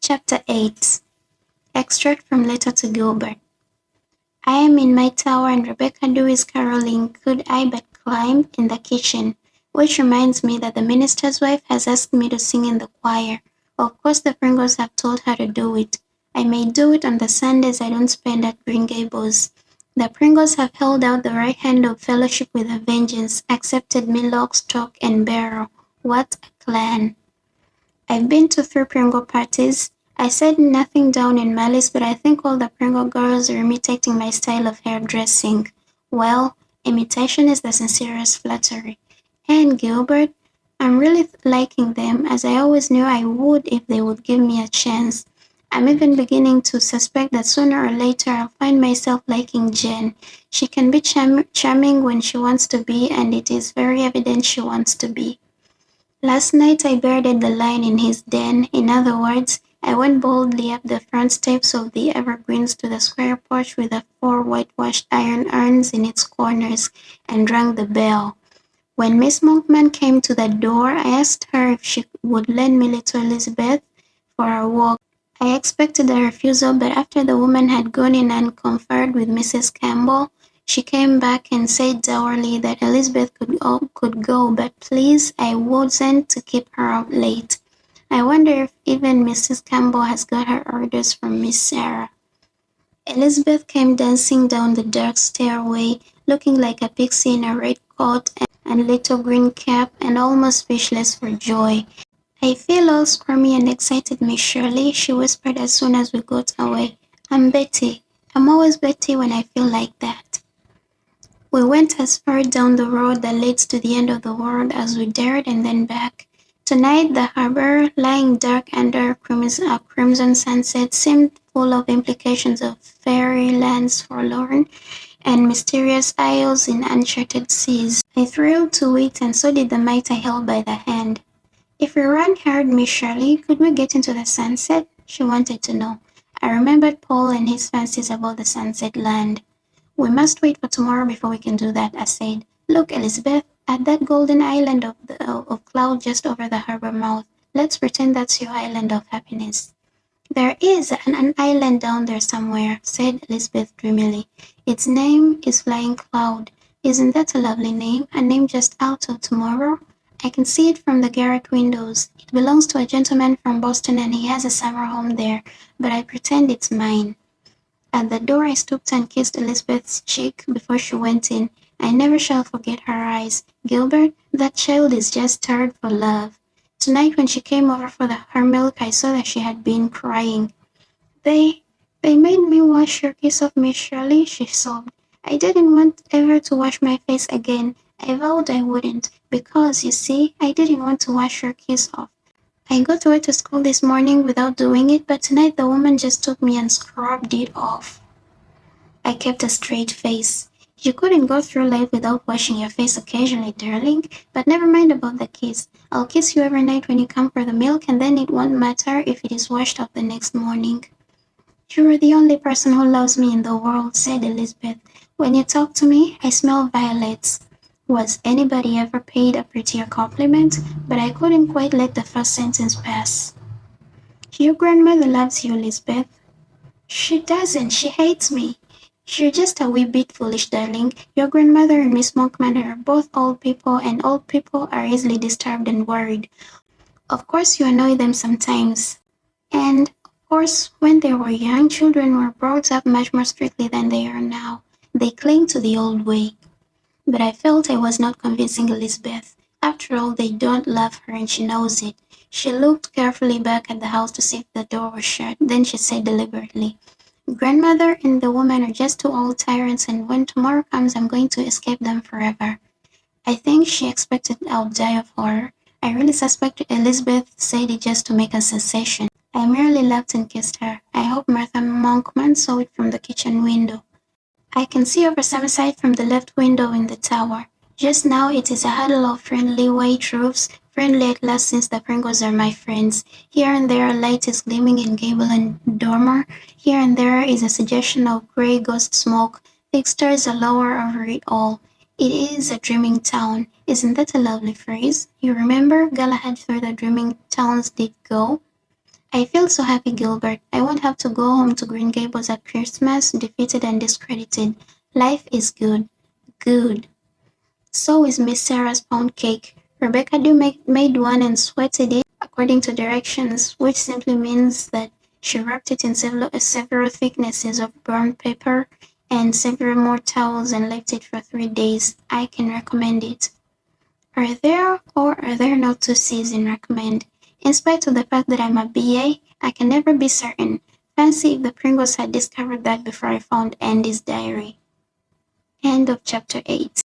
Chapter 8. Extract from Letter to Gilbert. I am in my tower and Rebecca Dew is caroling Could I But Climb in the kitchen, which reminds me that the minister's wife has asked me to sing in the choir. Of course the Pringles have told her to do it. I may do it on the Sundays I don't spend at Green Gables. The Pringles have held out the right hand of fellowship with a vengeance, accepted me lock, stock, and barrel. What a clan! I've been to 3 Pringle parties. I said nothing down in malice, but I think all the Pringle girls are imitating my style of hairdressing. Well, imitation is the sincerest flattery. And Gilbert, I'm really liking them, as I always knew I would if they would give me a chance. I'm even beginning to suspect that sooner or later I'll find myself liking Jen. She can be charming when she wants to be, and it is very evident she wants to be. Last night I bearded the lion in his den. In other words, I went boldly up the front steps of the evergreens to the square porch with the 4 whitewashed iron urns in its corners and rang the bell. When Miss Monkman came to the door, I asked her if she would lend me little Elizabeth for a walk. I expected a refusal, but after the woman had gone in and conferred with Mrs. Campbell, she came back and said dourly that Elizabeth could go, but please, I wasn't to keep her up late. I wonder if even Mrs. Campbell has got her orders from Miss Sarah. Elizabeth came dancing down the dark stairway, looking like a pixie in a red coat and little green cap, and almost speechless for joy. I feel all squirmy and excited, Miss Shirley, she whispered as soon as we got away. I'm Betty. I'm always Betty when I feel like that. We went as far down the road that leads to the end of the world as we dared and then back. Tonight the harbor, lying dark under a crimson sunset, seemed full of implications of fairy lands forlorn and mysterious isles in uncharted seas. I thrilled to it, and so did the mite I held by the hand. If we ran hard, Miss Shirley, could we get into the sunset? She wanted to know. I remembered Paul and his fancies about the sunset land. We must wait for tomorrow before we can do that, I said. Look, Elizabeth, at that golden island of cloud just over the harbor mouth. Let's pretend that's your island of happiness. There is an island down there somewhere, said Elizabeth dreamily. Its name is Flying Cloud. Isn't that a lovely name? A name just out of tomorrow? I can see it from the garret windows. It belongs to a gentleman from Boston and he has a summer home there, but I pretend it's mine. At the door I stooped and kissed Elizabeth's cheek before she went in. I never shall forget her eyes. Gilbert, that child is just starved for love. Tonight when she came over for her milk, I saw that she had been crying. They made me wash your kiss off, Miss Shirley, she sobbed. I didn't want ever to wash my face again. I vowed I wouldn't, because, you see, I didn't want to wash your kiss off. I got away to school this morning without doing it, but tonight the woman just took me and scrubbed it off. I kept a straight face. You couldn't go through life without washing your face occasionally, darling, but never mind about the kiss. I'll kiss you every night when you come for the milk, and then it won't matter if it is washed off the next morning. You're the only person who loves me in the world, said Elizabeth. When you talk to me, I smell violets. Was anybody ever paid a prettier compliment? But I couldn't quite let the first sentence pass. Your grandmother loves you, Elizabeth. She doesn't. She hates me. You're just a wee bit foolish, darling. Your grandmother and Miss Monkman are both old people, and old people are easily disturbed and worried. Of course you annoy them sometimes. And, of course, when they were young, children were brought up much more strictly than they are now. They cling to the old way. But I felt I was not convincing Elizabeth. After all, they don't love her and she knows it. She looked carefully back at the house to see if the door was shut. Then she said deliberately, Grandmother and the woman are just 2 old tyrants, and when tomorrow comes I'm going to escape them forever. I think she expected I would die of horror. I really suspected Elizabeth said it just to make a sensation. I merely laughed and kissed her. I hope Martha Monkman saw it from the kitchen window. I can see over Summerside from the left window in the tower. Just now it is a huddle of friendly white roofs, friendly at last since the Pringles are my friends. Here and there a light is gleaming in gable and dormer. Here and there is a suggestion of grey ghost smoke. Thick stars are lower over it all. It is a dreaming town. Isn't that a lovely phrase? You remember Galahad through the dreaming towns did go? I feel so happy, Gilbert. I won't have to go home to Green Gables at Christmas, defeated and discredited. Life is good. Good. So is Miss Sarah's pound cake. Rebecca made one and sweated it according to directions, which simply means that she wrapped it in several thicknesses of brown paper and several more towels and left it for 3 days. I can recommend it. Are there or are there no two C's in recommend? In spite of the fact that I'm a BA, I can never be certain. Fancy if the Pringles had discovered that before I found Andy's diary. End of chapter 8.